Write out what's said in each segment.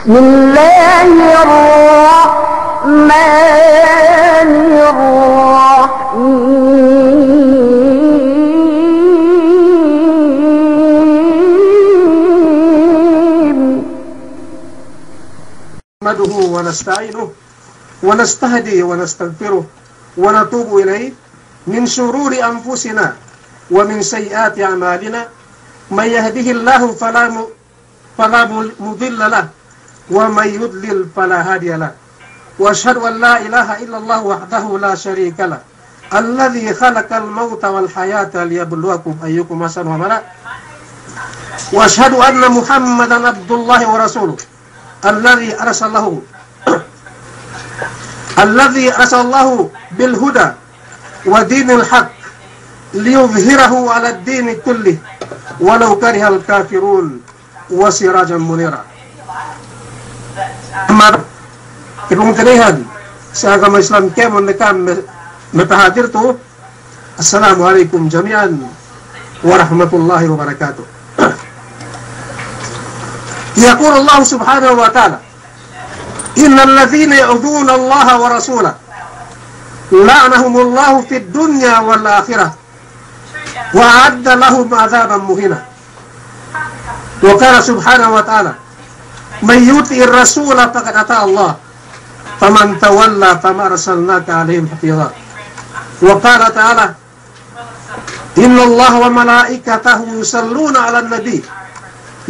بسم الله الرحمن الرحيم نحمده ونستعينه ونستهديه ونستغفره ونتوب إليه من شرور أنفسنا ومن سيئات أعمالنا من يهده الله فلا مضل له ومن يضلل فلا هادي له وأشهد أن لا إله إلا الله وحده لا شريك له الذي خلق الموت والحياة ليبلوكم أيكم أحسن عملا وأشهد أن محمدا عبد الله ورسوله الذي أرسل الله بالهدى ودين الحق ليظهره على الدين كله ولو كره الكافرون وسراجا منيرا. Kepemudaan seagama Islam kemon nekam metahadir tu. Assalamualaikum jami'an warahmatullahi wabarakatuh. Yaqul Allah subhanahu wa ta'ala innal ladzina yu'dhuna Allah wa rasulahu la'anahumullahu fid dunya wal akhirah wa a'adda lahum 'adzaban muhina. Wa qala subhanahu wa ta'ala man yuti'ir rasula faqad ata Allah faman tawalla fama arsalnaka 'alaihim hafiza. Wa qala ta'ala innallaha wa malaikatahu yusalluna 'alan nabi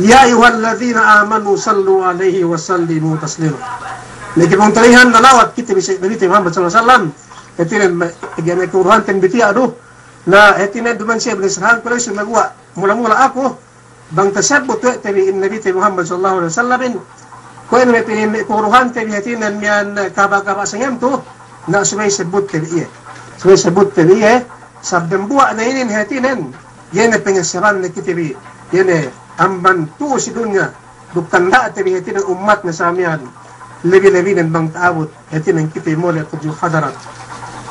ya ayyuhalladzina amanu sallu 'alaihi wa sallimu taslima. Niki montalihan nalawat kita bisa Nabi Muhammad sallallahu alaihi wasallam etilen igame kuruhan ten biti aduh na etinen duman siya belisrahan ko sa magwa mula-mula ako bang tasabut tabi Nabi Muhammad sallallahu alaihi wasallam ko en may kuruhan tabi etinen mian kaba-kaba sangem to na sumay sabut tabi sabdem buwa na inin etinen yene pengesaran na kitibi yene amban tu si dunya dukanda tabi etinen umat na samian lebih-lebih dan bang taawut etinen kiti mole tujuh hadarat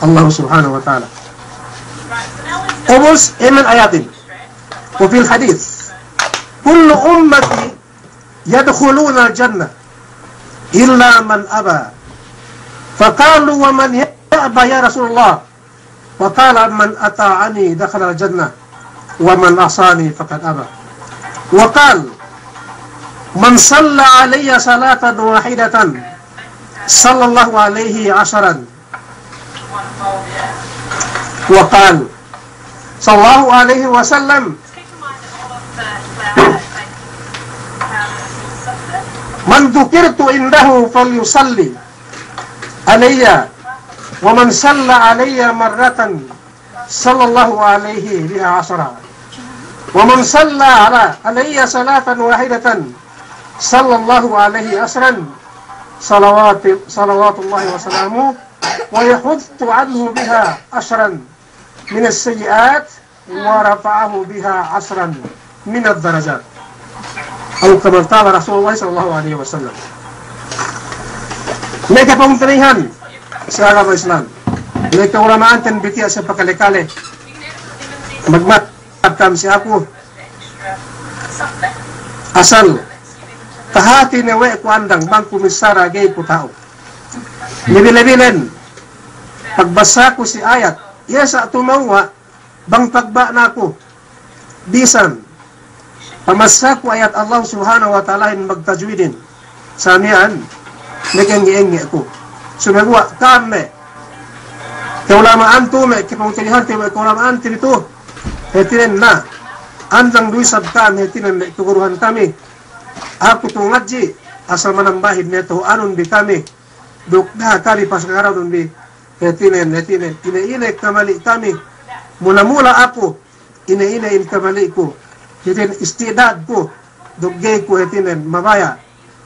Allah subhanahu wa ta'ala. Umus iman ayatin. Wa fil hadith kullu ummati yadkhuluna al-jannah illa man aba. Faqalu wa man ya'ba ya Rasulullah? Wa qala man ata'ani dakhala al-jannah wa man asani faqad aba. Wa qala man salla alayya salatan wahidatan sallallahu alayhi asharan. وقال صلى الله عليه وسلم من ذكرت عنده فليصلي علي ومن صلى علي مرة صلى الله عليه بها عشرة ومن صلى علي صلاة واحدة صلى الله عليه عشرا صلوات الله وسلامه ويحط عنه بها عشرا من السيئات ورفعه بها عشرا من الدرجات أو كما قال رسول الله صلى الله عليه وسلم. Mereka pemutarihan seagama Islam, mereka ulamaan dan bitia sepakali-kali magmatkam si aku asal tahati newe ku andang bangku misara gay ku tao lebi-lebilen pagbasa ko si ayat sa tumawa bang pagba na ko bisan pamasa ko ayat Allah subhanahu wa ta'ala in magtajwidin sa miyan nagengi-engi ako sumagwa kame kaulamaan to me kipangtilihan te kaulamaan tinito hetinen na andang duy sabkan hetinen tuguruhan kami ako tungadji asal manambahid neto anon bi kami dukda kali pas ngaraw dun bi hetinen ine kamali kami mula-mula ako ine kamali ko hetinen istidad ko duggay ko hetinen mabaya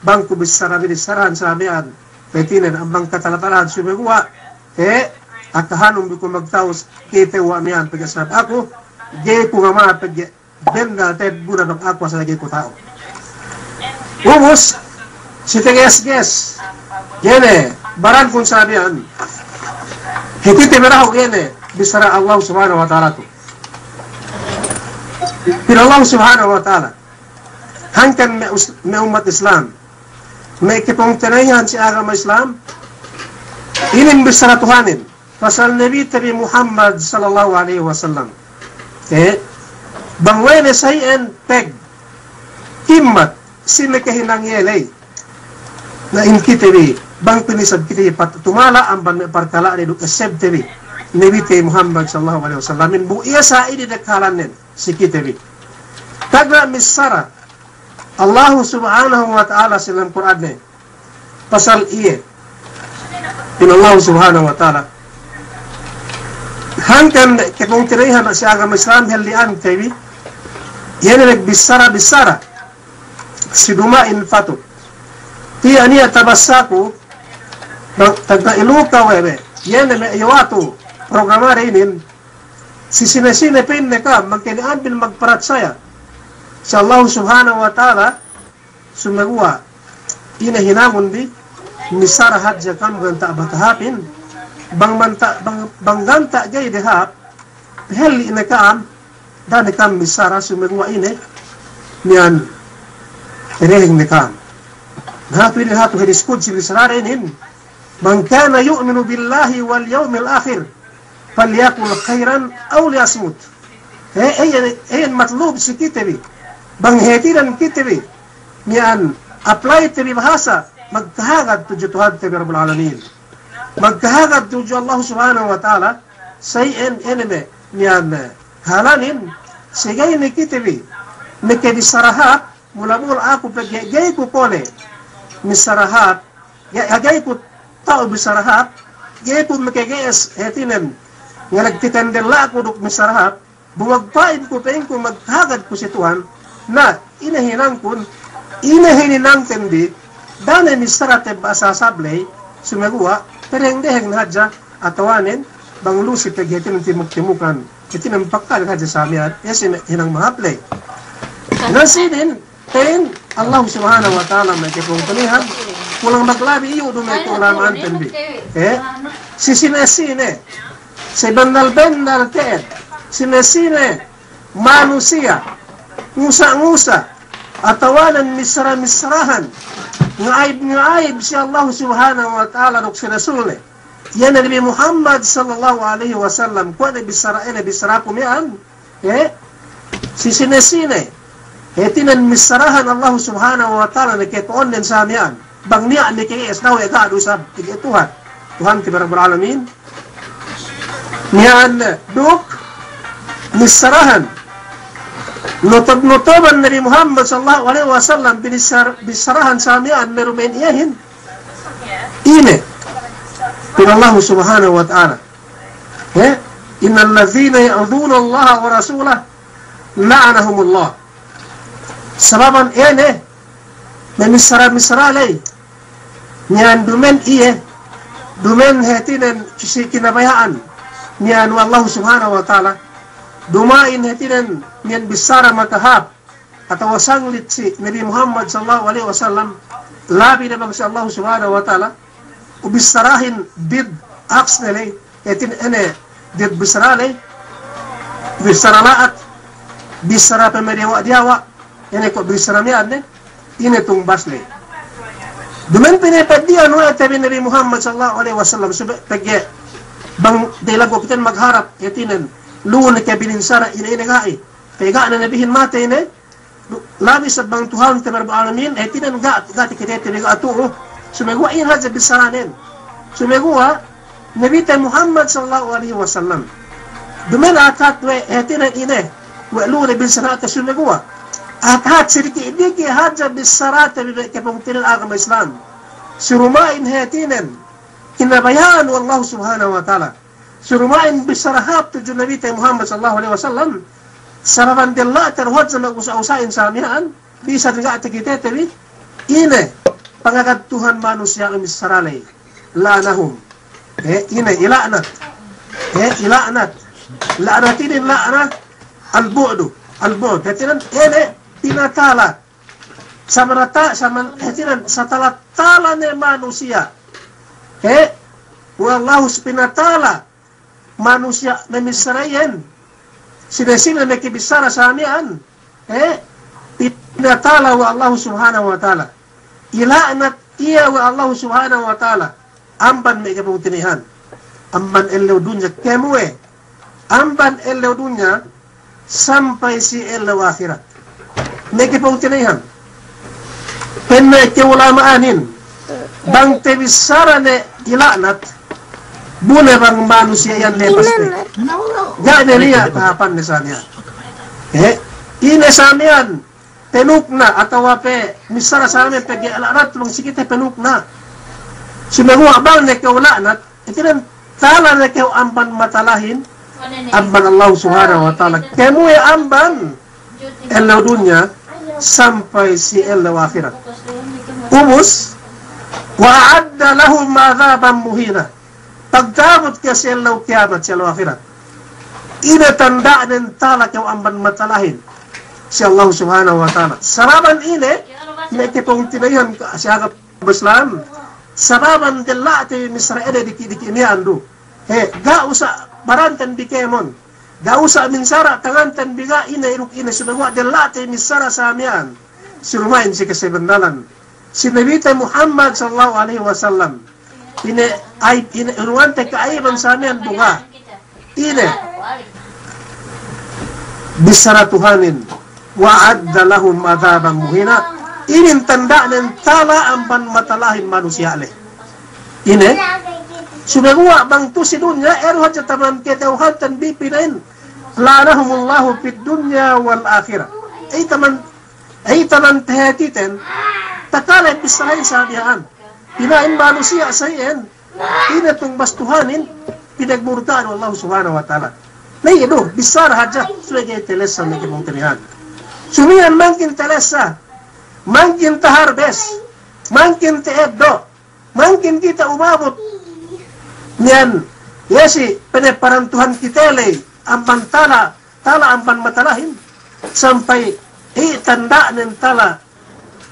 bangko bisaran sa amian hetinen ambang katalatalan sumigwa akahanong bi ko magtaos kite wa amian pagasab ako gay ko nga mga benda ted buna ng ako sa gay ko tao umos si teges yene baran kung sabihan hiti temeraho yene bisara Allah subhanahu wa ta'ala tu pero Allah subhanahu wa ta'ala hangkan me umat Islam may kipongtinayan si agama Islam, inin bisara Tuhanin, pasal Nabi Tabi Muhammad sallallahu alaihi wasallam. Bangwene sayen peg, himmat, sinakahinang yelay, na inkitibi, bang pinisad kiti tumala ang parkala ni Dukaseb TV Nabi Tabi Muhammad sallallahu alaihi wasallam. Bu iya sa ini dekalanen si kitibi. Tagra misara Allah subhanahu wa ta'ala silang Quran ne pasal iye in Allah subhanahu wa ta'ala hangkan kung tirahan si agama Islam helian tabi yan nagbisara si dumain fatu ti aniya tabassaku tagna iluka webe yan na iwatu programa reinin si sinasine pinne ka magkinian bin magparat saya sa Allah subhanahu wa ta'ala sumagwa inahinangon di misara hadja kam ganta batahapin bang ganta jay dehap heli ina kam dan kam misara sumagwa ine niyan erehing ni kam hatu ini hatu hediskud si misara inin man kana yu'minu billahi wal yawmil akhir falyakul khairan aw liyasmut ayan matlub si kitabi bang hetiran kitibi niyan apply tibi bahasa magkahagad tuju Tuhan tibi Rabbul Alamin magkahagad tuju Allah subhanahu wa ta'ala sayin eneme niyan halanin sigay ni kitibi mikibisarahat mula-mula ako paggay ko pole misarahat gay ko tao bisarahat gay ko mikigayas hetinen nga nagtitendela ako duk misarahat buwagpain ko pain ko maghagad ko si Tuhan na inahinang kun inahininang tendi dana misarate basa sablay sumagwa perengdeheng hadja atawanin banglusi paghetin timuk-timukan itin ang pakal hadja samiat yasin hinang mahaplay nasidin ten Allah subhanahu wa ta'ala may kipungtunihan kulang maglabi iyo dumay kulamaan tendi sisinasine si bandal-bandal teed sinasine manusia ngusa-ngusa atawanan misra-misrahan ngaib si Allah subhanahu wa ta'ala nuk sinasule yan na Nabi Muhammad sallallahu alaihi wasallam kuwa na bisara kumian si sinesine tinan misrahan Allah subhanahu wa ta'ala na ketoon din sa mian bang niya ni kiyes na wega adusab Tuhan tiba Rabbul Alamin niyan duk misrahan Notoban Nabi Muhammad sallallahu alaihi wasallam bisarahan samian merumain iyahin ine pin Allah subhanahu wa ta'ala innal ladzina ya'uduna Allah wa rasulah la'anahumullah sababan ene memisara lay niyan dumen iye dumen hetinen si kinabayaan niyan Allah subhanahu wa ta'ala dumain hetinan niyan bisara matahap atau sanglit si Nabi Muhammad sallallahu alaihi wasallam labi na bang si Allah subhanahu wa ta'ala ubisarahin bid aks nalay hetin ene did bisaralay bisaralaat bisara pemeriwa diawa ene ko bisaramian ne ine tung basle dumen pinepadian wa tabi Nabi Muhammad sallallahu alaihi wasallam pagye bang dilago kitan magharap hetinan luon na kabilinsara ina-ina pega na nabihin mate ine labi sa bang Tuhan tiba Rabbul Alamin tinan gati kitete biga atuo sumegwa in hadza bisaranen sumegwa Nabi Muhammad sallallahu alaihi wasallam dumen atat we tinan ine wa luon na bisarata sumegwa atat sirki ibiki hadza bisarata biga kapungtinan agama Islam surumain hetinan kinabayan wallahu subhanahu wa ta'ala surumain bisarahap tujuh Nabi Muhammad sallallahu alaihi wasallam sababan dilla terhad sa mag-usa-usain sa amihan bisa nga atikite tabi ine pangagat Tuhan manusia ang misaralay lanahum ine ila'nat la'natin la'na al-bu'du hetinan ine tinatala hetinan sa talatala ni manusia wallahu pinatala manusia na misrayan sila nakibisara sa amian pinatala wa Allah subhanahu wa ta'ala ila'nat iya wa Allah subhanahu wa ta'ala amban may kapagtinihan amban elaw dunya kemue amban elaw dunya sampai si elaw akhirat may kapagtinihan penna keulamaanin bang tebisara ne ilanat bune bang manusia yang lepas gak niya tahapan misalnya ine samian penukna atau wape misara sami pegi alarat long sikite penukna sumagu abang ne keulanat itiran tala ne keu amban matalahin amban Allah subhanahu wa ta'ala kemu ya amban elaw dunya sampai si elaw akhirat umus wa'adda lahum adhaban muhina pagkabot ka si elaw kiamat si elaw akhirat ina tanda nen tala keu amban matalahin si Allah subhanahu wa ta'ala sababan ine may kitong tinayan si agap Islam sababan delate misraede diki ni andu ga usa barantan bikemon ga usa minsara tangantan biga ina iruk ina sunawa delate misara samian surumain si kasebendalan si Nabi Muhammad sallallahu alaihi wasallam ine ay ine urwante kaaiban samian bunga ine bisara Tuhanin wa'adda lahum adhaban muhina inin tanda ng tala amban matalahin manusia leh ine sumaguwa bang tu si dunya erhat sa taman ketauhan tan bipinain lanahumullahu fid dunya wal akhirah ay taman tehetiten takala bisrain sabihan pinain manusia sayen ina tung bastuhanin pinagmurtaan Allah subhanahu wa ta'ala na ito bisara hadya suwege telesa na kimong tinihan sumiyan mangkin telesa, mangkin taharbes, mangkin teeddo, mangkin kita umabot. Niyan, yesi peneparantuhan kitele, ampan tala ampan matalahin, sampai tanda ng tala,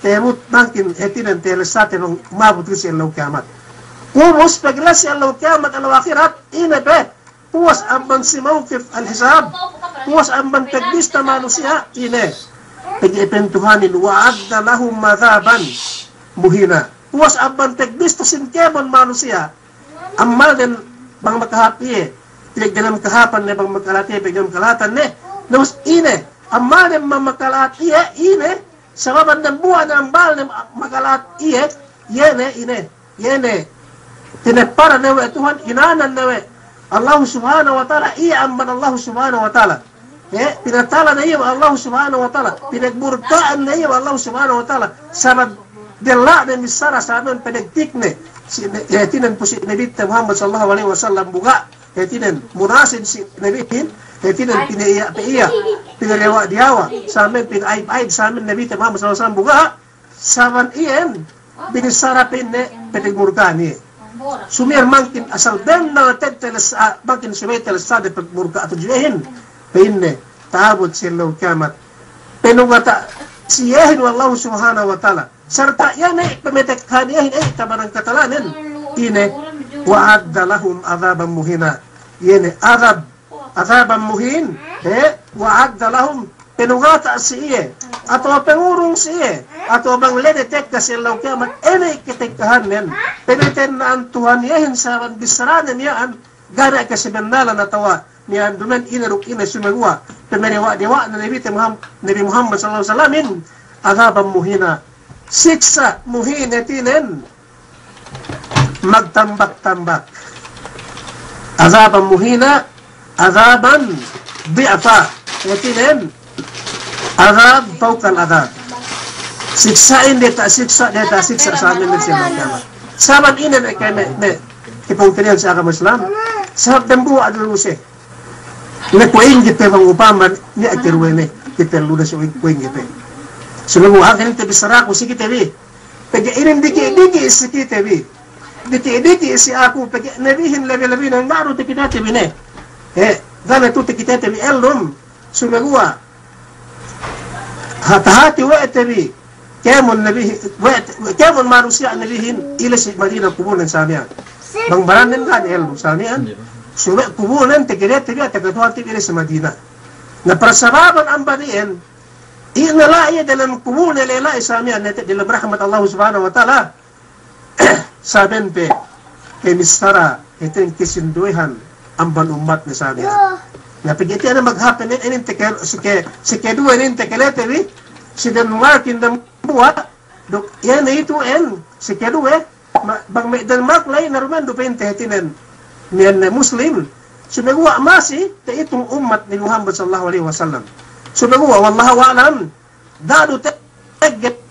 temut mangkin etinan telesa tenong umabot kasi alaw kiamat. Umos paglas si alaw kiamat, alaw akhirat, inabe, puwas amban si mawkif al-hisab, puwas amban tagbista manusia, ine. Pag-ipentuhanin, wa'adda lahum madhaban muhina. Puwas amban tagbista sinkemon manusia, amal din bang makahapi pinagdanam kahapan ne bang makalati, pinagdanam kalatan ne, namus ine, amal din mamakalati ine, sababan ng buwan ng ambal ne makalat yene, tinepara newe Tuhan, inanan newe, Allah subhanahu wa ta'ala, amban Allah subhanahu wa ta'ala. Pinatala na iyo Allah subhanahu wa ta'ala, pinagmurtaan na iyo Allah subhanahu wa ta'ala, sabab dila na misara sa amin pinagtikne tinan po si Nabi Muhammad sallallahu alaihi wasallam buka tinan munasin si Nabi tinan pinaiya pinarewa diawa sa amin pinaib sa amin Nabi Muhammad sallallahu alaihi wasallam buka saban iyan binisara pinne pinagmurtaan niya sumir mangkin asal ben na teteles mangkin sumir teles sa de pagmurka ato juehin pinne taabot silaw kiamat penungata siyahin wallahu subhanahu wa ta'ala serta yan pemetekhan yahin tabarang katalanin ine wa'adda lahum adhaban muhina yene adhaban muhin wa'adda lahum penungata siye atau pengurung siye atau bang ledetek ka silaw kiamat kitekkahan nen pemeten na ang Tuhan yahin sa bisaranan yaan gara kasibandalan atawa niyan duman inaruk ina sumagwa pemeriwa dewa na Nabi Muhammad sallallahu alaihi wasallam adhaban muhina siksa muhina tinen magtambak-tambak adhaban muhina adhaban bi'afa tinen adhab fawqa al-adhab siksain deta siksa sa amin ng siya magkama saban ina na kaya ipong tinihan sa agama Islam sabab dambuwa aduluse kuing kita bang upaman ni akirwene kita lunas kuing kita sulamu akin te bisara ko sige tebi pag inin diki si tebi diki si aku pag nabihin labi ng maro te kita tebi ne dana tu te kita tebi elum sumagua hati wa tebi kemon manusia nabihin ila si Madinah kubunan samian bang baranen kan elum samian suwe kubunan tegeret tiga tegatuhan tiga sa Madinah. Na prasababan ang baniin, inalaya dalam kubunan lela isamian nete dalam rahmat Allah subhanahu wa ta'ala. saben pe kay misara itin kisinduhan ang ban umat ni sabi. Na pagiti na maghappen inin tekel si kedua inin tekelete wi si Denmark in the buwa dok yan ito en si kedua bang may Denmark lay naruman do pente tinen niyan Muslim sumeguwa masi te itong umat ni Muhammad sallallahu alaihi wasallam sumeguwa wallahu a'lam dado tegget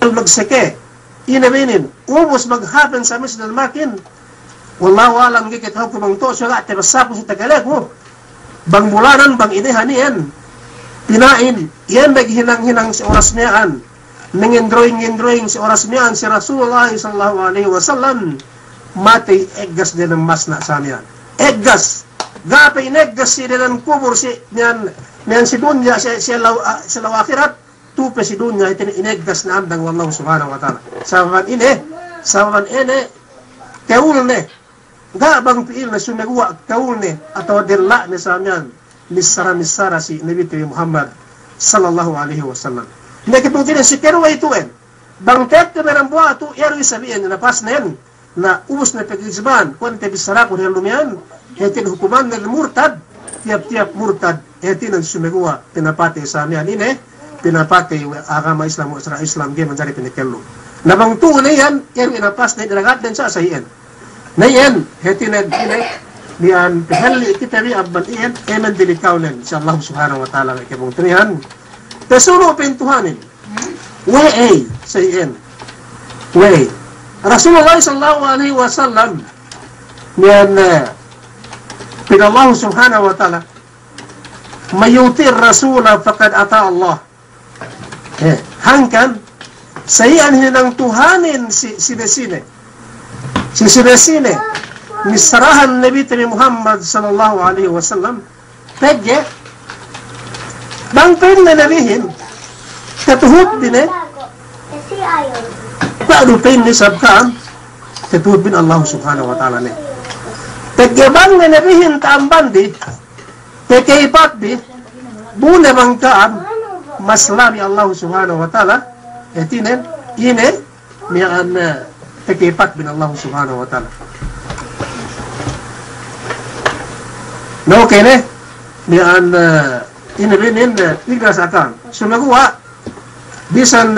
magseke inabinin ubos maghappen sa mis Denmarkin wallahu a'lam gikit hukumang to so te basapo sa tagalog mo bang bulanan bang inihanian pinain yan naghinang-hinang si oras niyaan nangindroing si oras niyaan si Rasulullah sallallahu alaihi wasallam mati eggas din ang mas na sa niyan eggas gapay neggas si din kubur si niyan si dunya si lawakirat tupe si dunya itin ineggas na andang wallahu subhanahu wa ta'ala saban ine kaulne ga bang piil na sumeguwa kaulne atau dilla ni samyan misara si Nabi Muhammad sallallahu alaihi wasallam nakipungtin si kerwa ito bang tet merang buwa tu yaro isabihin na pas na yan na ubos na pag-isban kung te bisara ko ng lumiyan etin hukuman ng murtad tiap murtad etin ang sumeguwa pinapati sa amyan ine pinapati agama Islam o Islam game ang jari pinikelo nabang tu na yan yaro inapas na idaragat din sa asayin na yan, hetinan niyan pahali kita ri abban iyan eman dilikawlen sa Allah subhanahu wa ta'ala kay mong trihan tesuno pintuhanin way sa iyan way Rasulullah sallallahu alaihi wasallam niyan pinallahu subhanahu wa ta'ala mayuti rasula faqad ata Allah hangkan sa iyan hinang tuhanin si sinesine misrahan Nabi Muhammad sallallahu alaihi wasallam pegge bang pen na nabihin katuhut din paano pen ni sabka katuhut bin Allah subhanahu wa ta'ala pegge bang na nabihin taamban di pekeipat di buna bang kaam maslami Allah subhanahu wa ta'ala etinen ine miyan tekipat bin Allah subhanahu wa ta'ala no kene niyan inibinin tigas akan sumaguwa bisan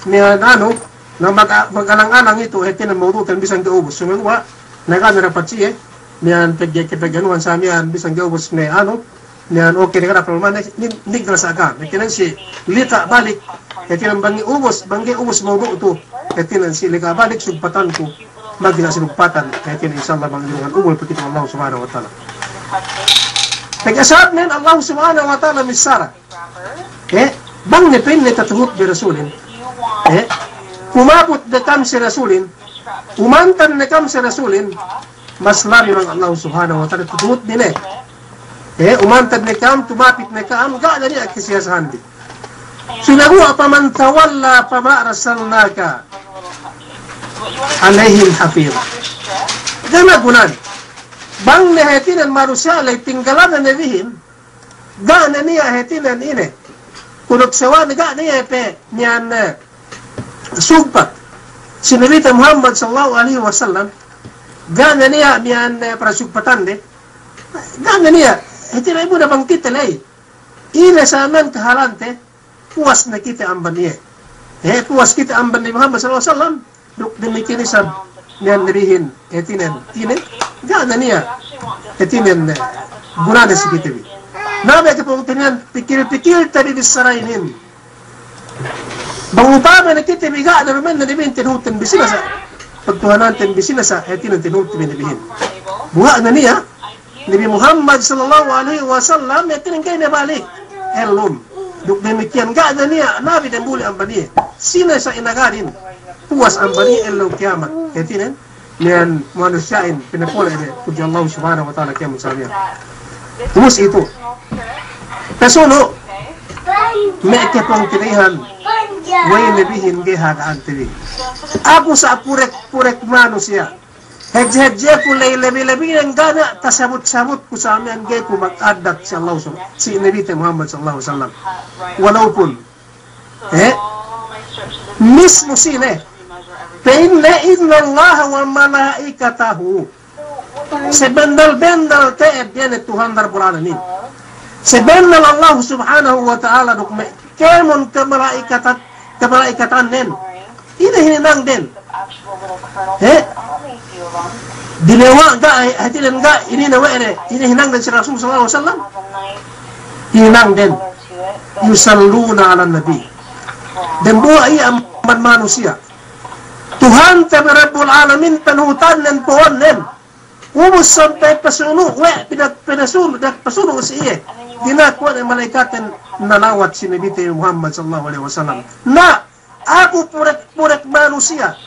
niyan ano na mag-alang-alang ito etin ang maudutan bisan gaubos sumaguwa nakanarapat siya niyan pagkaganuhan sa miyan bisan gaubos na ano niyan okay na karapal man nigras akan etin si lita balik etin ang bangi ubos maudu ito etin ang sila kabalik sugpatan ko magina sinugpatan etin inshallah bangilungan umul pati Allah subhanahu wa ta'ala nag-asab nin Allah subhanahu wa ta'ala misara bang nipin ni tatuhut bi rasulin kumabot na kam si rasulin umantan na kam si rasulin mas lari ng Allah subhanahu wa ta'ala tatuhut din umantan na kam tumapit na kam gana niya kisiyasahandi sinaguwa paman tawalla pama rasalnaka alayhim hafiz gana gunan bang nahetinan marusya alay tinggalan na nabihin gana niya hetinan ine kunok sawa na gana niya pe niyan sugpat sinurita Muhammad sallallahu alaihi wasallam gana niya niyan prasugpatan de gana niya hetinan mo na bang titalay ina sa aman kahalante puwas na kita amban niya puwas kita amban ni Muhammad sallallahu alaihi wasallam duk demikinisab niyan nabihin hetinan ine gana niya etinan guna na si kitabi nabi kapag tinan pikir-pikir tabi bisarainin bang upama na kitabi gana naman na nabing tinutin bisina sa pagtuhanan tin bisina sa etinan tinutin nabihin buha na niya Nabi Muhammad sallallahu alaihi wasallam etinan kayo nabalik elum duk demikian gana niya nabi dan buli ang bani sina sa inagarin puas ang bani elum kiamat etinan niyan manusyain pinapula ini puji Allah subhanahu wa ta'ala kiamat sabihan tumus itu kasuno meke pong tinihan way nabihin gehagaan tini ako sa purek manusia hejje pulay labi-labi ng gana tasabot-sabot ko sa amin gay ko mag-adat si Allah si Nabi Muhammad sallallahu alaihi wasallam walaupun mismo sine inna Allah wa malaikatahu. Sebendal-bendal te'ed yan Tuhan Rabbul Alamin. Sebendal Allah subhanahu wa ta'ala dukme. Kemon kemalaikatan nen. Ini hinang den. Dilewa ga hatilan ga ini nawa ere. Ini hinang den si Rasul sallallahu alaihi wasallam. Hinang den. Yusalluna ala nabi. Dan buha iya aman manusia. Tuhan Rabbul Alamin penuhutan nen pohon nen. Umus sampai pesunuh, pinasunuh, pesunuh si iya. Dinakuan ang malaikatin nalawat si Nabi Muhammad sallallahu alaihi wasallam. Na, ako purek manusia.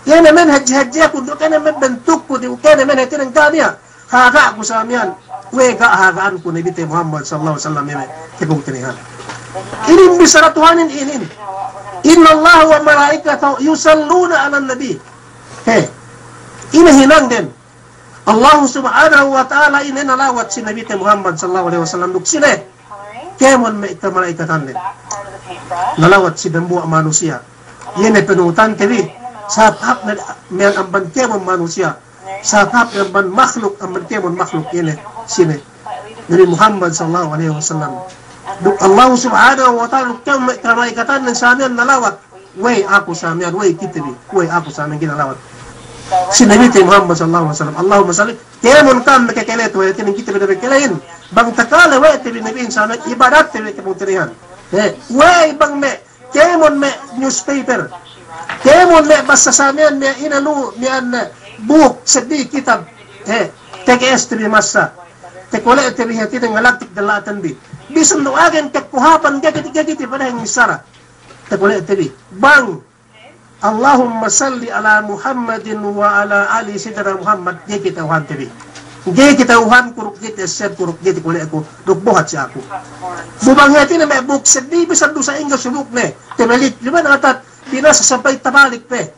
Yan naman haji-haji ako, doon naman bentuk ko, kaya naman hati ng kanya. Haga ako sa amyan. Wega hagaan ko Nabi Muhammad sallallahu alaihi wasallam. Kipong tinihan. Inim bisaratuhanin inin. Inna Allah wa malaikatahu yusalluna ala nabi. Hey, inahinang din. Allah subhanahu wa ta'ala ini nalawat si Nabi Muhammad sallallahu alaihi wasallam duk sine. Kemon may malaikatan din. Nalawat si dambuak manusia. Yan ay penutan kami. Sa hap na may amban kemon manusia. Sa hap na amban makhluk amban kemon makhluk yan sine. Nabi Muhammad sallallahu alaihi wasallam. Duk Allah subhanahu wa ta'ala kemon may malaikatan din sa amin nalawat. Way ako sa amin, way kitabi. Way ako sa amin ginalawat. Si Nabi Muhammad sallallahu alaihi wasallam. Allahumma salli. Kemon kam nakakalit wa yatin kita binabikalain. Bang takala wa yatin binabiin sa amin ibadat tayo kaputirihan. Way bang me kemon me newspaper. Kemon me basta sa amin me inalu mian book sedi kitab. TKS tabi masa. Tekwala tabi hati ng galaktik dalatan bi. Bisan doagan kakuhapan gagiti pada yang isara. Tekwala tabi. Bang Allahumma salli ala Muhammadin wa ala ali sayyidina Muhammad. Dia kita uhan tabi. Dia kita uhan kuruk kita set kuruk kita kulit aku. Duk buhat si aku. Bubang hati na may buk sedih bisa dosa ingga subuk ne. Temelit lima natat binasa sampai tabalik pe.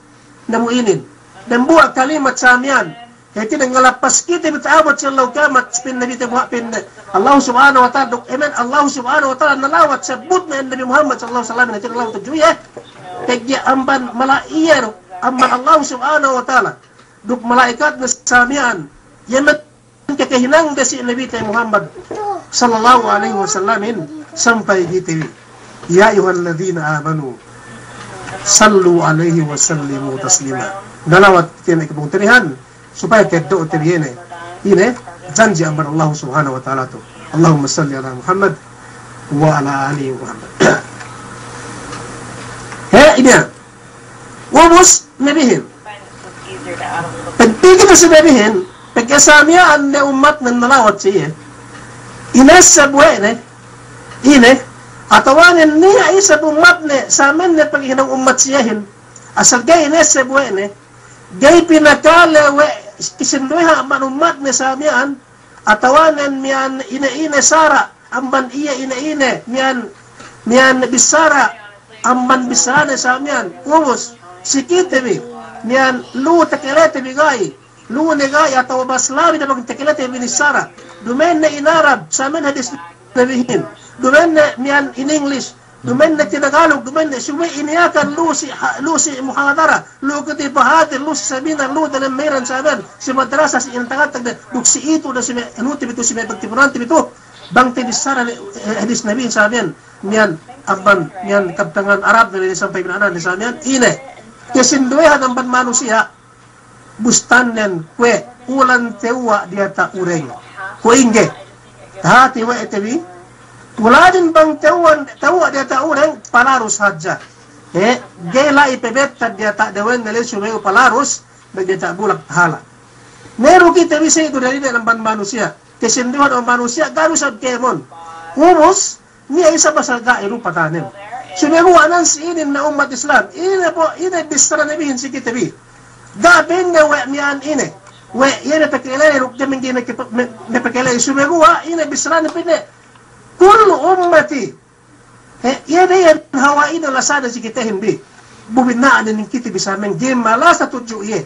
Namuinin. Dan buat kalimat samian. Hati na ngalapas kita bitawat sa Allah kamat pin nabi tabuha pin Allah subhanahu wa ta'ala duk amen Allah subhanahu wa ta'ala nalawat sabut na Nabi Muhammad sallallahu alaihi wasallam na Allah tujuya. Kaya amban malaiyar amban Allah subhanahu wa ta'ala duk malaikat na samian yaman kakahinang da si Nabi Muhammad sallallahu alaihi wasallam sampai gitu ya ayyuhalladzina amanu sallu alaihi wa sallimu taslima dalawat kena kebunterihan supaya kedok terjene ini janji amban Allah subhanahu wa ta'ala tu Allahumma salli ala Muhammad wa ala ali Muhammad. Ini umus nabihin. Pagpigil na si nabihin, pagkasamiaan na umat na nalawat siya, ines sa buhay na, atawanin niya isa umat na, sa amin na paghinang umat siyahin, asal gay ines sa buhay na, gay pinakalawe, kisinduha man umat na sa amiyan, atawanin miyan ina-ina sara, amban iya ina-ina, miyan bisara, amban bisana sa amyan umus sikitebi niyan lu takelete bigay lu negay ataw baslabi na bang takelete binisara dumen na in Arab sa amin hadis nabihin dumen na niyan in English dumen na tinagalog dumen na suwi iniyakan lu si muhadara lu kuti bahatir lu si sabina lu dalam meran sa amin si madrasa si intangatag na duksi ito na si anuti bito si may pagtipuranti bito bang tibisara hadis nabihin sa amin niyan amban niyan kabtangan Arab na sampai binaanan ni sa niyan ine kesinduehan amban manusia bustan niyan kwe ulan tewa dia ta ureng ko inge hati wa etebi uladin bang tewa dia ta ureng palarus haja gela ipebet dia ta dewen nele sumeu palarus bagi ta bulak hala meru kita bisa itu dari amban manusia kesinduehan amban manusia garusad kemon umus niya isa basalga iru patanin. Sumeruanan si inin na umat Islam. Ine bisra nabihin si kitabi. Gabin na we miyan ine. We ine pakilay ruk jamin gina pakilay sumerua ine bisra na pine. Kullu ummati. Ine yan hawain na lasada si kita hindi. Bubinaan ng kitabi sa amin. Gimala sa tudyo iye.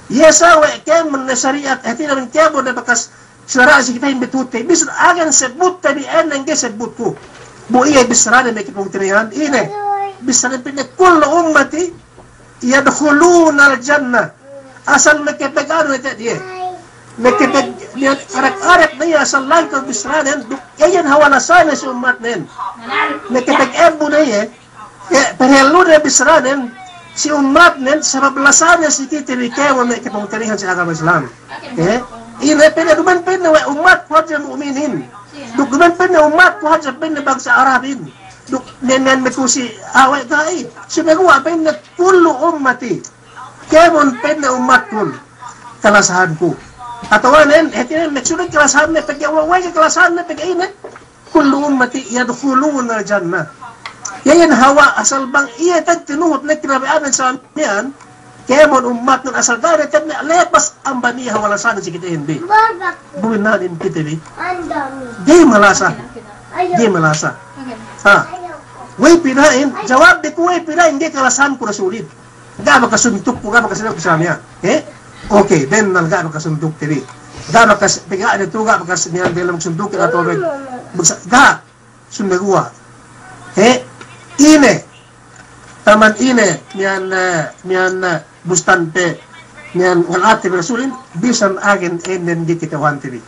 Yesa we kem na syariat. Hati na rin kebo na bakas syara si kita hindi tutay. Bisra agan sebut tabi enang ke sebut ko. Bu iya bisra na may kipong tinayan. Ine. Bisra na pinag kullu ummati. yadkhuluna al-jannah. Asal nakipag-ano ito diye. Arak-arak na iya asal lang kang bisranen. Yan hawa na sana si umat na yan. Nakipag-ebo na iya. Perhelo na bisranen. Si umat na yan, sa mablasan niya si Kitiri kaya mo may kipangtarihan sa agama Islam. Ina duman na umat ko hadya mu'minin. Duman na umat ko hadya bangsa Arabin. Nenan me kusi away gai. Sumagawa na kullu ummati. Kaya mo na umat ko. Kalasahan ko. Atawanan, etinan nagsunod kalasahan na pag-awaway ka kalasahan na pag-aina. Kullu ummati yadkhuluna al-jannah. Yan hawa asal bang iya tag tinuhot na kinabaanan sa amin. Kaya mo umat ng asal dari tag na lepas ang baniya wala sana si kita hindi. Buwin na din kita ni. Di malasa. Di malasa. Ha. Way pinain, jawab di ko way pinain, hindi kalasahan ko na sulit. Ga makasuntok ko, ga makasuntok ko sa niya. Okay, then nalga makasuntok tiri. Ga makapigaan ito, ga makasinihan dila magsuntok at tawag. Ga, sumagawa. Ine, taman ine, miyan bustante, miyan walati rasulin, bisan agen enen di kitawan tiri.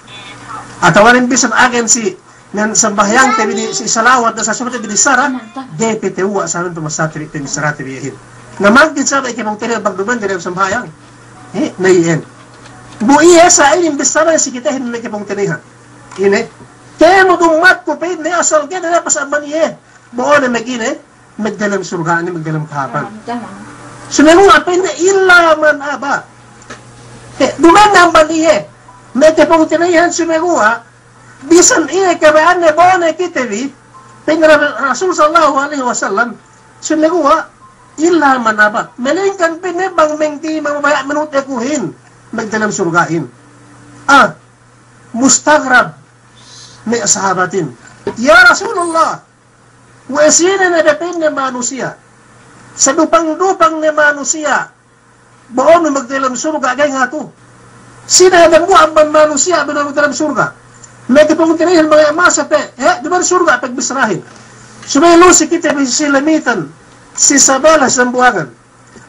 At tawarin bisan agen si nan sambahyang tabi si salawat na sa sumat tabi Sara de petewa sa amin tumasatri tabi Sara tabi yahin namangkin sa ba ikimong tiri bagduman dire sambahyang nayen buiya sa ilim bisara si kita hin na ikimong tirihan ine kaya mo dumat ko pin ne asal gid na pasaman iye buo na magine magdalam surga ni magdalam kahapan sumengo apin na illa man aba duman nang baliye may ikimong tirihan sumengo bisan iya kabaan na bawa na kitabi pingra Rasul sallallahu alaihi wasallam sunaguwa illa manaba melingkan pinebang mengti mamabaya menut ekuhin magdalam surgain mustagrab may sahabatin ya Rasulullah wasina na dapin na manusia sa dupang-dupang na manusia bawa na magdalam surga gay nga to sinadam mo ang manusia magdalam surga may kapangutinahin mga masa pe, di ba surga pagbisrahin? Sumaylo si kita silamitan, si sabalas ng buwangan.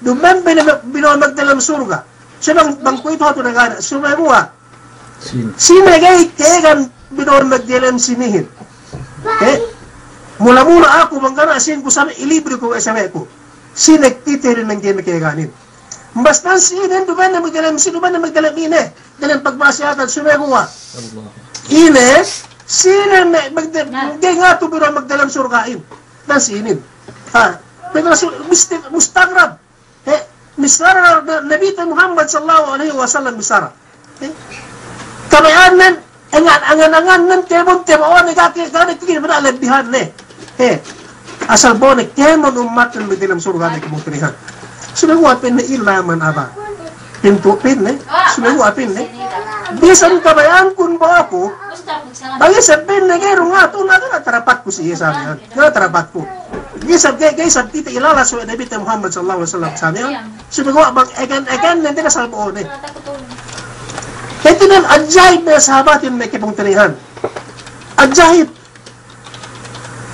Duman binawag dalam surga. Sinang bangko ito hato nagana, sumaymuha. Sinagay kayagan binawag dalam sinihin. Mula-mula ako, mangkana asin ko sabi, ilibre ko sabi ko. Sinagtitirin ng diyan na kayaganin. Basta sinin, duman na magdalam ine, dalam pagmasyatan, sumaymuha. Ine, sino hindi nga ito biro magdalang surgain. Nasinin. Mustagrab. Misara, Nabi Muhammad sallallahu alaihi wasallam misara. Kamayanan, angan-angan ng temon, temon, nagkakikita mo na alabihan ne. Asal bonek, temon umat ng magdalang surgain kumutunihan. Sunagwapin na ilaman aba. Pintuin ne, sunagwapin ne. Bisan kabayan kun ba ako, bagi sabihin na gayro nga, ito na tarapat ko siya sa amin. Tarapat ko. Gisab tita ilalas wa Nabi Muhammad sallallahu alaihi wasallam sa amin. Sumigawa bang egan nanti na salboon eh. Ito na adjahid na sahabat yung may kipong tinihan. Adjahid.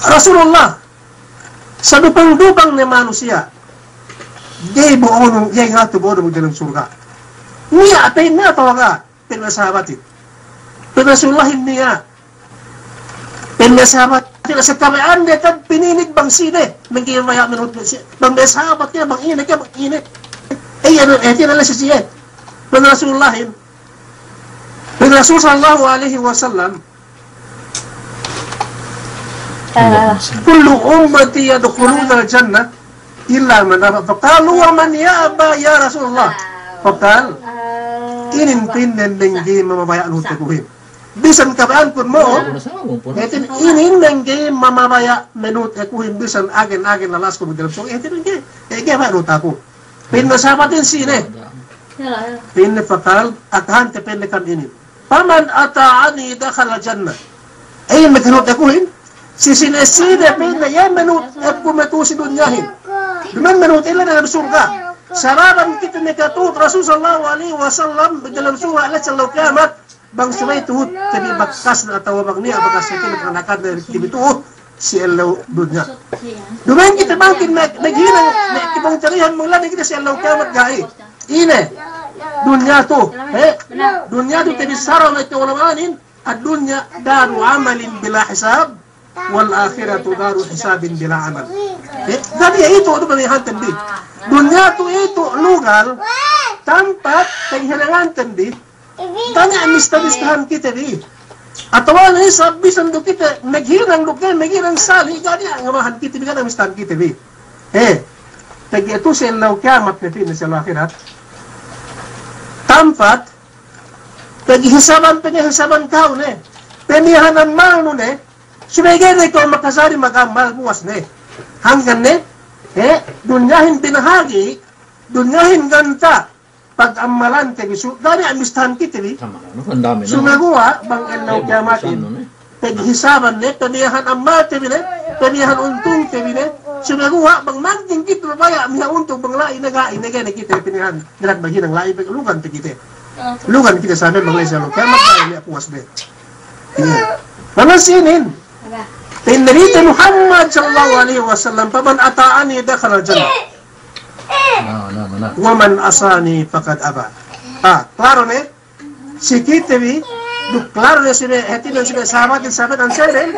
Rasulullah, sa dupang-dupang na manusia, gay buong, gay nga ito buong magdalang surga. Niya, atay na tawaga. Pinasahabat it. Pinasulahin niya. Pinasahabat niya. Sa kamayaan niya, pininig bang sine. Nagkimaya minut niya. Bang nasahabat niya, bang init niya, bang init. Tinala siya siya. Pinasulahin. Pinasul sallallahu alaihi wasallam. Kullu ummati yadkhuluna al-jannah illa man aba. Faqalu wa man ya'ba ya Rasulullah. Faqal inintinan ng di mamabayaan ho taguhin. Bisan kabaan kun mo, etin ng mamabaya menut ekuhin bisan agen lalas ko dalam so etin ng ba no tako. Pinasabatin sine. Pinafakal akhan te pendekan ini. Paman ata'ani dakhala jannah. Ay maghanot ekuhin. Si sineside pinna yan menut at kumatusi dunyahin. Duman menut ila na surga. Saraban kita nekatut Rasul sallallahu alaihi wasallam dalam surah al-Sallallahu kiamat bang sumay tuhut tabi bakas na tawa bang niya bakas sa kinakanakan na tibituh si Allah dunya. Dumain kita bangkin naghinang ibang tarihan mula kita si Allah kiamat gai. Ine dunya to. Dunya to tibisara na ito walamanin. Ad-dunya daru amalin bila hisab wal akhiratu daru hisabin bila amal. Jadi itu pemilihan tendi. Dunya to itu lugar tempat penghilangan tendi. Tanya mistahan kita di. Atau ano bisan do kita naghirang lugar, naghirang sali gani ang amahan kita bigan ang mistahan kita di. Tagi ito sa ilaw kiamat na pin sa akhirat. Tempat paghihisaban kau ne. Pemihanan mano ne. Sumigay na ikaw makasari magamal buwas ne. Hanggang ne. Dunyahin binahagi. Dunyahin ganta. Pag-amalan kay Gisu. Dari amistahan kita ni. Sumagawa bang ilaw kiyamatin. Paghihisaban ne. Pemihahan amal tabi ne. Pemihahan untong tabi ne. Sumagawa bang manting kita mabaya. Miha untong bang lain na gain na kita. Pinihan. Nalagbagi ng lain. Pag-ulugan ta kita. Lugan kita sa amin mga isalo. Kaya magkaya niya puwas be. Manasinin. Tinarita Muhammad sallallahu alaihi wasallam. Paman ataani dakhala jannah. Waman asani faqad aba. Klaro ne? Si kitabi. Klaro ne sila. Hetinan sila sahabat ang seren.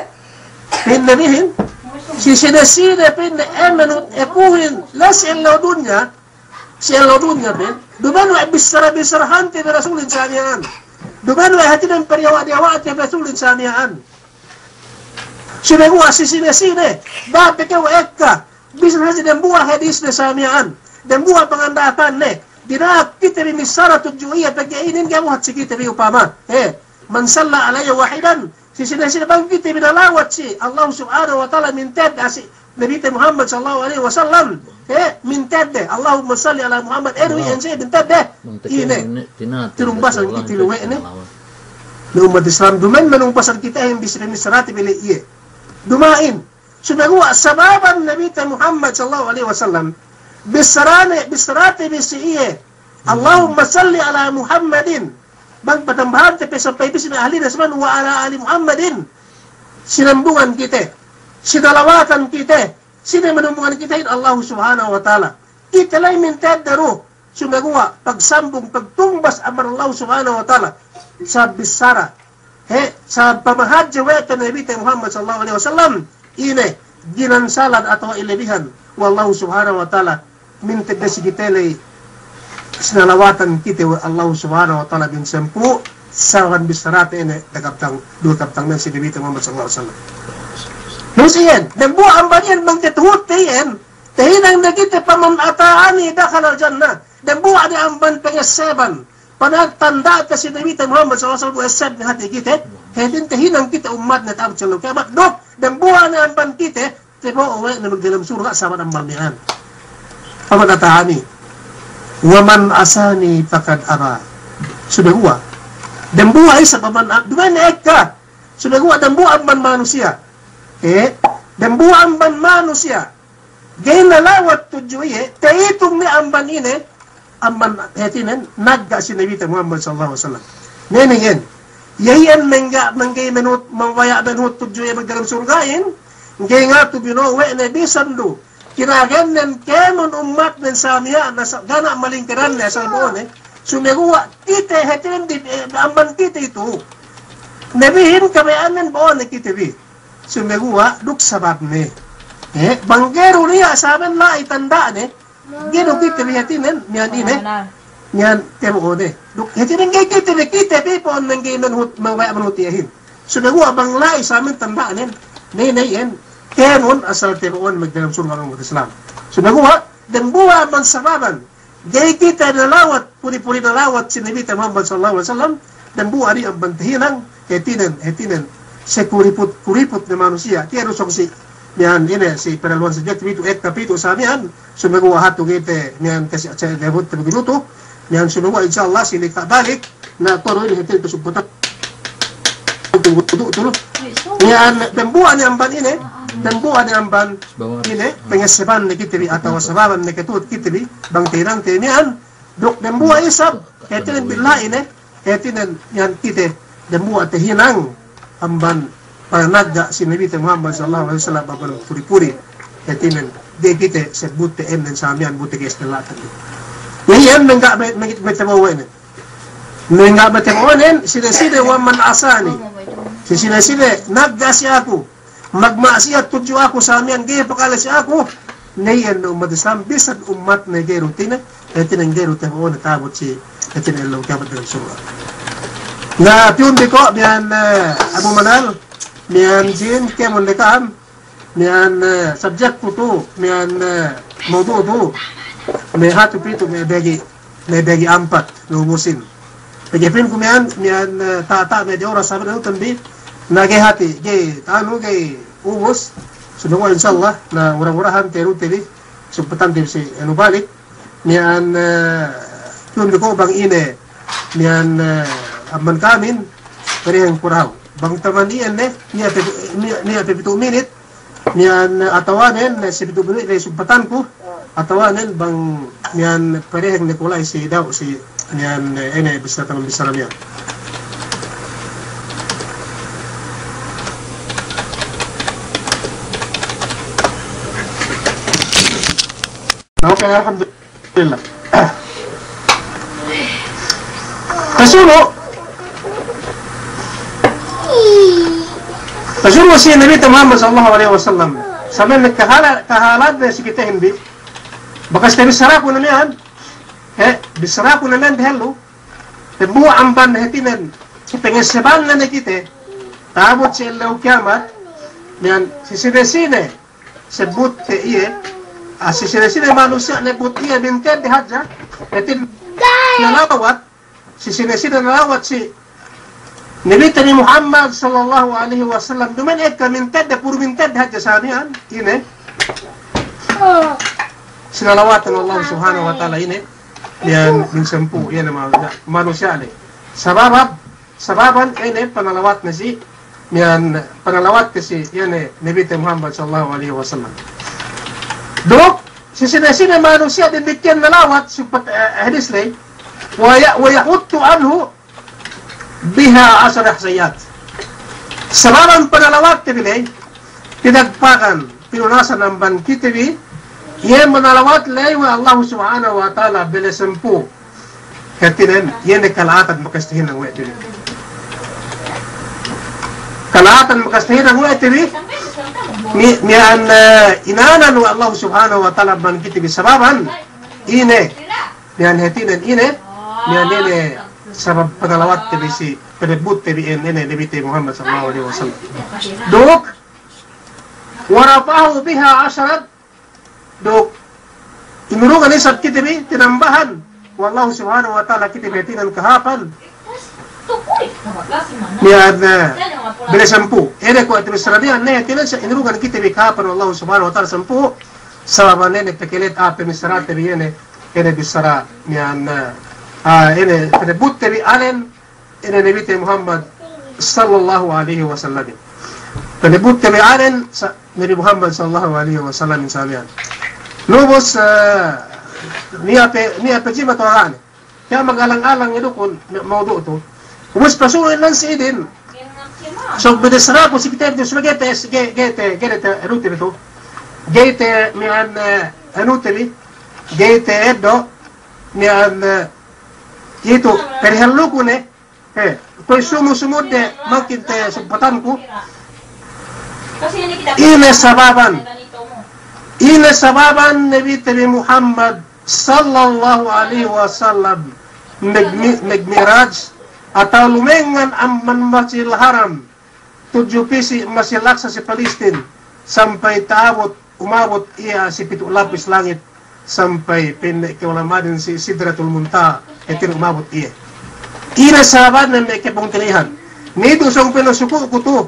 Tinarihin. Si sinasina pin emenut epuhin. Las ilaw dunya. Si ilaw dunya pin. Dumano ay bisara-bisarahan ti Rasulin sa amiyaan. Dumano ay hati ng pariyawa-diyawa ti Rasulin sa amiyaan. Sinaguwa si sinesine. Dapat ikaw ekka. Bisan hasi ng buwa hadis na sa amiyaan. Ng buwa pangandatan ne. Dinak kita rin misara tudjuiya. Pagkainin ka mo at si kita rin upama. Mansalla alaya wahidan. Si sinesine bang kita binalawat si Allah subhanahu wa ta'ala minted asi Nabi Muhammad sallallahu alaihi wasallam. Minted de. Allahumma salli ala Muhammad. Erwi yan siya. Minted de. Ine. Tirumbas ang itiluwe ne. Na umat Islam. Dumain manungpasan kita yung bisiramisarati bili iye. Dumain. Sunaguwa. Sababan Nabi Muhammad sallallahu alaihi wasallam. Bisirati bisi iye. Allahumma salli ala Muhammadin. Bang patambahan tepe sampai bisin ahli nasman wa ala ali Muhammadin. Sinambungan kita. Sinalawatan kita. Sino manumpungan kita yun? Allah subhanahu wa ta'ala. Italay mintad daro. Sumagawa. Pagsambong, pagtumbas amar Allah subhanahu wa ta'ala. Sa bisara. Sa pamahadya weta na Nabi Muhammad sallallahu alaihi wasallam. Ine. Ginansalad atau ilabihan. Wallahu subhanahu wa ta'ala. Mintad na si kitalay. Sinalawatan kita wa Allah subhanahu wa ta'ala bin sempu. Sawan bisarate ine. Dua kaptang na si Nabi Muhammad sallallahu alaihi wasallam. Terus iyan, dan buah amban iyan magtituhut iyan, tahinang nagita pamanataani dakhala jannah, dan buah di amban pengeseban, panagtanda kasi Nabi Muhammad SAW eseb ni hati kita, hedin tahinang kita umat na taot sa lukiamat, dok, dan buah na amban kita, tibo uwi na magdalam surga sa amban niyan. Pamanataani, waman asani pakad ara, sudah buah, dan buah isa paman, duman eka, sudah buah dan buah amban manusia, dan buang ban manusia gay nalawat tujuye taitong ni amban ine amban hetinen nagga si Nabi Muhammad sallallahu alaihi wasallam nenegen yayan menggay menut mawaya benut tujuye magdalam surgain gay nga to binowe na bisandu kinaganen kenon umat ng samia na gana malingkaran na sa buon sumeguwa kita hetinen di amban kita itu nabihin kamayanan buon na kita bi sumeguwa duk sabab ne banggero niya saben la itanda ne gino kita lihatinen niyan ine niyan temo ne duk hetinen kay kita po nang ginan hut mawaya manutiyahin sumeguwa bang la saben tanda ne yan kenon asal temoon magdalam surga ng Islam sumeguwa dan buwa man sababan gay kita nalawat puri-puri nalawat si Nabi Muhammad sallallahu alaihi wasallam dan buwa ri ang bantahinang hetinen sa kuripot na manusia. Tiyan usok si niyan ine si peralwan sa jet itu kapito sa niyan sumeguwa hato gite niyan kasi sa debut minuto niyan sumeguwa insyaallah sili ka balik na toro ini hetil subutak tulo niyan dan buwan ni amban ine dan buwan ni amban ine pengeseban ni kitri atau sababan ni ketut kitri bang tirang niyan dok dan buwan isab hetil billah ine hetinan niyan kite dan buwan tehinang amban panagga si Nabi Muhammad sallallahu alaihi wasallam babal puri-puri etimen de kite se butte enden samian butte kes telatan yan nangga metawawen nangga metawanen sida wa man asani sida nagga si ako magmaasiyat tudyo ako samian gay pakala si ako nayan no madisam bisad ummat na gay rutina etinan gay rutina mo natabot si etinan law kabat ng sura na piun de ko biyan Abu Manal mian jin kemon dekam mian subject putu mian mawdu tu me hatu pitu me bagi ampat lumusin pagepin ko mian tata me ora sabi na tambi nage hati ge anu ge ubos sudah insyaallah na murah-murahan teru tedi supatan tim si anu balik mian piun de ko bang ine mian aman kamin parehang kurang bang taman iyan niya 2 minit niyan atawanen na 7 minit na sumpatan ko atawanen bang niyan parehang Nikolay si daw si niyan ene bisa tanong bisa niya okay alhamdulillah kasulo Rasulullah si Nabi Muhammad sallallahu alaihi wasallam saman kahalat na si kita hindi bakas tayo bisara ko na niyan bisara ko na niyan dahil buwa amban na hetinan pengeseban na kita tabot si ilaw kiamat niyan sisine sebut te iye sisine manusia na but iye binted hadja hetin nalawat sisine nalawat si Nabi Muhammad sallallahu alaihi wasallam duman kami tadda pur min tadda haja samian ini sinalawatan Allah subhanahu wa ta'ala ini yan min sempu yan manusia ni sababan ini panalawat na si yan panalawat si yan Nabi Muhammad sallallahu alaihi wasallam dok sisina manusia din bigyan nalawat supat hadis lay wa yahuttu anhu biha asarah sayat sababan panalawat tibilay pinagpakan pinunasan ng bankitibi yan manalawat lay wa Allah subhanahu wa ta'ala bilasampu katinan yan ay kalahatan makastihin ng wetiri kalahatan makastihin ng wetiri niyan inanan wa Allah subhanahu wa ta'ala bankitibi sababan ine niyan hetinan ine niyan ine sabab panalawat tabi si penebut tabi Nabi Muhammad sallallahu alaihi wasallam dok warafahu biha asharat dok inurugan isab kitabi tinambahan wallahu subhanahu wa ta'ala kitabi tinan kahapan niyan bila sampu ere ko ati misrabihan ne tinan sa inurugan kitabi kahapan wallahu subhanahu wa ta'ala sampu sababan ne pekelet ape misrat tabi ene bisara niyan ini penebut dari alen ini Nabi Muhammad sallallahu alaihi wasallam penebut dari alen Nabi Muhammad sallallahu alaihi wasallam insamian lubos niya pejima to agane kaya magalang-alang ito kung maudo ito umus pasuloy lang si idin so bedesra ko si kita ito sila gete rutin ito gete mian anutili gete edo mian itu perihal ko ne ko'y sumusumod de magkinte sumpatan ko ina sababan Nabi Muhammad sallallahu alaihi wasallam nagmiraj atau lumengan amman masjidil haram 7 pisi masih laksa si Palestin sampai umabot iya si 7 lapis langit sampai pendek keulamadin si Sidratul Muntaha etin umabot iya ina sahabat na may kepong tilihan nito siyang pinusuko ko to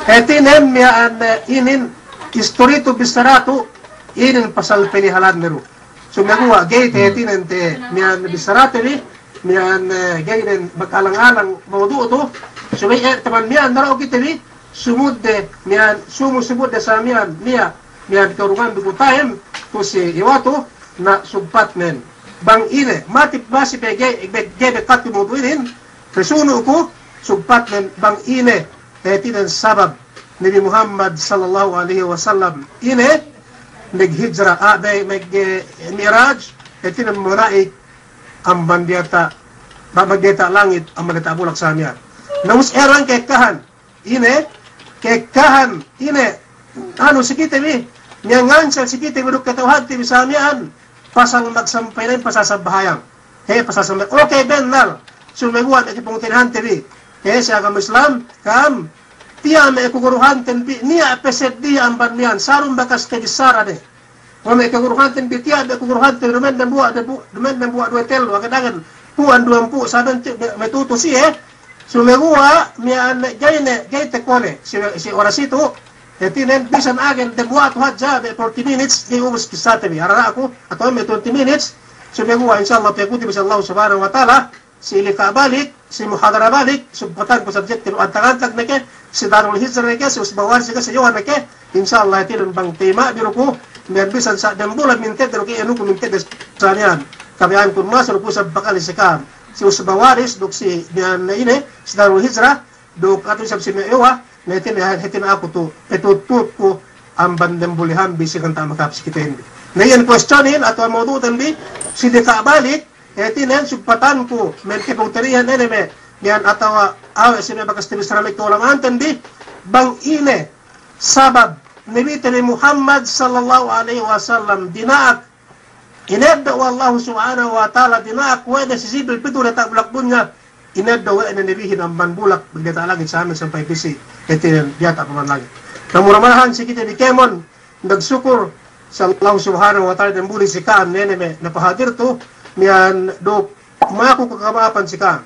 etin miyaan inin istorito bisarato inin pasal pinihalan nero so magawa gay etin ente miyaan bisarato ni miyaan gay din mag-alang-alang maudo to so may taman miyaan naro kita ni sumudde miyaan sumusumudde sa miyaan miyaan karungan dugutayem to si iwato na sugpat men bang ine matip basi pe gebe kat mo duin presuno ko sugpat men bang ine tinan sabab Nabi Muhammad sallallahu alaihi wasallam ine naghijra miraj tinan muraik ang bandiata magdeta langit ang magdeta bulak sa niya namus erang kekahan ine sikite mi nyangan sa sikite meduk katawhan ti bisamian pasang magsampay na pasasabahayang pasasambay okay benal sumeguan at ipong tinahan tibi siya kam Islam kam tiya may kuguruhan tenbi niya peset diya ang banmian sarong bakas kebisara de kung may kuguruhan tenbi tiya may kuguruhan tenbi dumen ng buwa duetel wakadangan puan 20 saban may tutusi sumegua mian gay tekole si orasito tinen bisan agen de buat hadja 40 minutes di ubus kisate bi arara ako ato may 20 minutes sumegua insyaallah pekuti bisa Allah subhanahu wa taala si ilika balik si muhadara balik subhatan ko subject tinu antang-antag nake si Darul Hijrah nake si usbawar si yohan nake insyaallah tinun bang tema biro ko mer bisan sa dembola minte dero ke enu ko minte des sanian kami an kun masur ko sa bakal sekam si usbawaris duk si nian ine si Darul Hijrah duk ato sab si mewa netin ako to etutut ko ang bandang bulihan bisi kan tamakapis kita hindi na yan questionin ato ang maudutan bi si deka balik etinen subpatan ko merkipong-terihan eneme yan atawa sino bakas tibis ramik ko lang antan bi bang ine sabab nibita ni Muhammad sallallahu alaihi wasallam dinaak inedda wallahu subhanahu wa ta'ala dinaak wala si sibil pitu na tablak bunya inedda wa na nibihin ang banbulak bigdata langit sa amin sampai bisi etinen biyata paman langit namuramahan si kita di Kemon nagsukur sa Allah subhanahu wa ta'ala dan buli si Kaan neneme napahadir to miyan do mako kakamapan si Kaan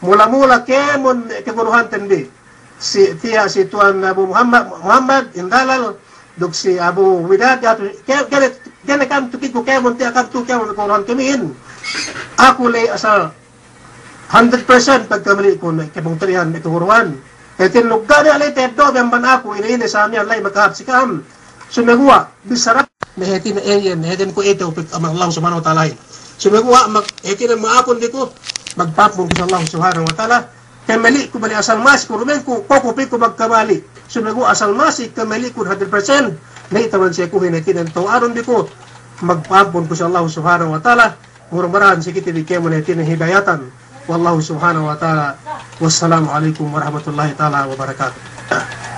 mula-mula Kemon keguruhan tendi si Tuan Abu Muhammad indalal duk si Abu Widad gane kam tukit ko Kemon tiya kam tu Kemon keguruhan kemiin ako lay asal 100% pagkamali ko na kebong-terihan keguruhan etin lugar ni alay teddo bemban ako ini sa amin alay makahap si Kam sumegua bisarap mehetin alien mehetin ko ito amang Allah subhanahu wa ta'ala sumegua etin ang maapon di ko magpapong sa Allah subhanahu wa ta'ala kamali ko bali asal mas ko rumen ko kokopi ko magkamali sumegua asal mas kamali ko 100% naitaman siya ko hinetin ang tawaron di ko magpapong ko sa Allah subhanahu wa ta'ala murmurahan si kita di kemo netin ang hidayatan wallahu subhanahu wa ta'ala wassalamu alaikum warahmatullahi ta'ala wabarakatuh